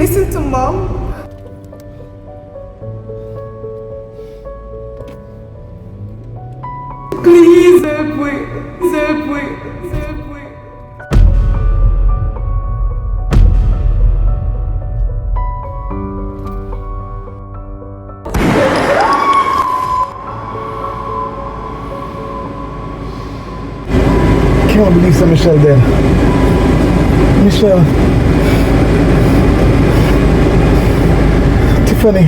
listen to Mom. Please help me. Help me. Help me. Can't believe so Michelle dead. Michelle. Tiffany.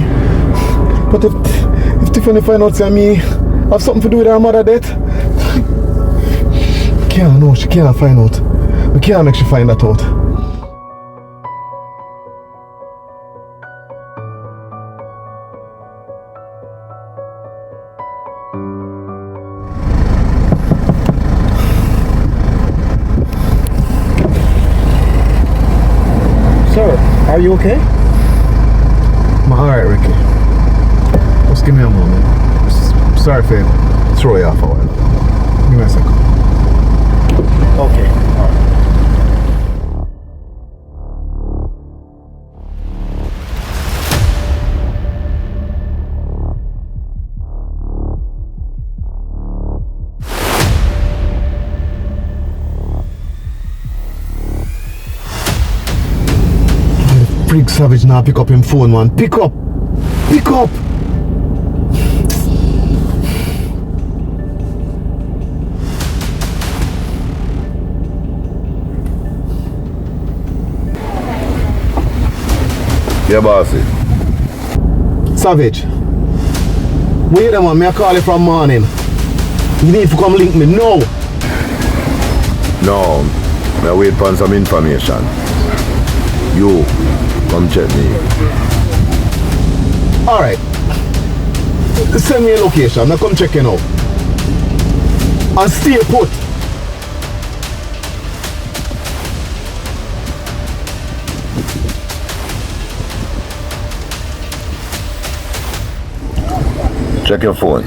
But if Tiffany find out say me have something to do with her mother death, she can't find out. We can't make she find that out. Sir, are you okay? I'm alright, Ricky. Just give me a moment. Sorry for throw you off a while. Give me a second. Okay, alright. Freak Savage now pick up him phone, man. Pick up! Pick up! Yeah, bossy. Savage. Wait a minute, me I call you from morning. You need to come link me now. No, I wait for some information. You, come check me. Alright. Send me a location, now come check you now. And stay put. Check your phone.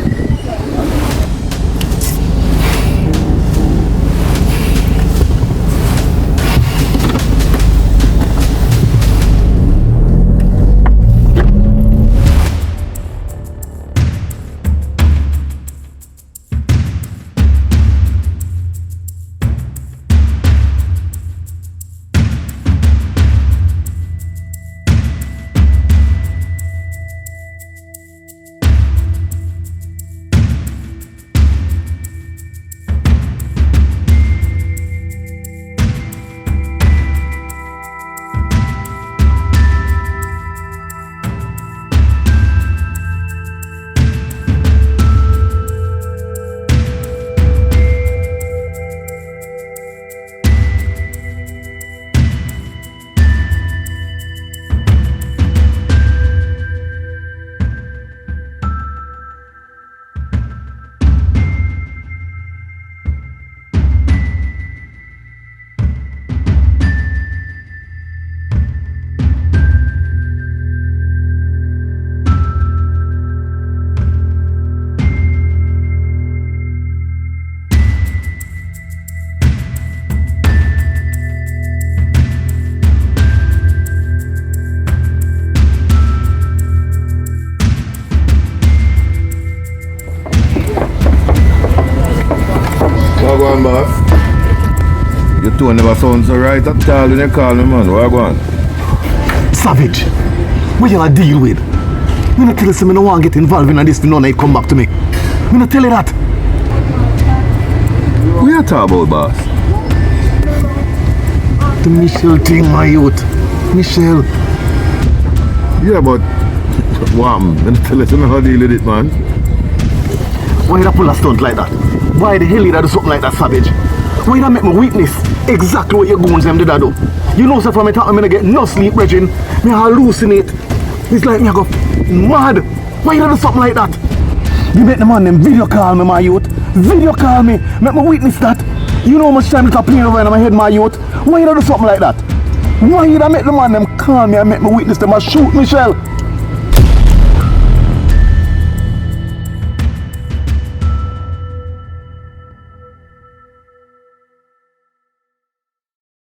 Wagwan, boss. Your tone never sounds so right at all when you call me, man. Wagwan. Savage, what you gonna deal with? Me not tell you say me no want to get involved in this for none of it come back to me. Me not tell you that. What you talk about, boss? The Michelle thing, my youth. Michelle. Yeah, but I'm gonna tell you how to deal with it, man. Why you pull a stunt like that? Why the hell you do something like that, Savage? Why you make me witness exactly what your goons them did do? You know, so from me talk, I'm gonna get no sleep, Regine. Me hallucinate. It's like me I go mad. Why you do something like that? You make the man them video call me, my youth. Video call me. Make me witness that. You know how much time it's playing over in my head, my youth. Why you do something like that? Why you make the man them call me and make me witness them and shoot Michelle?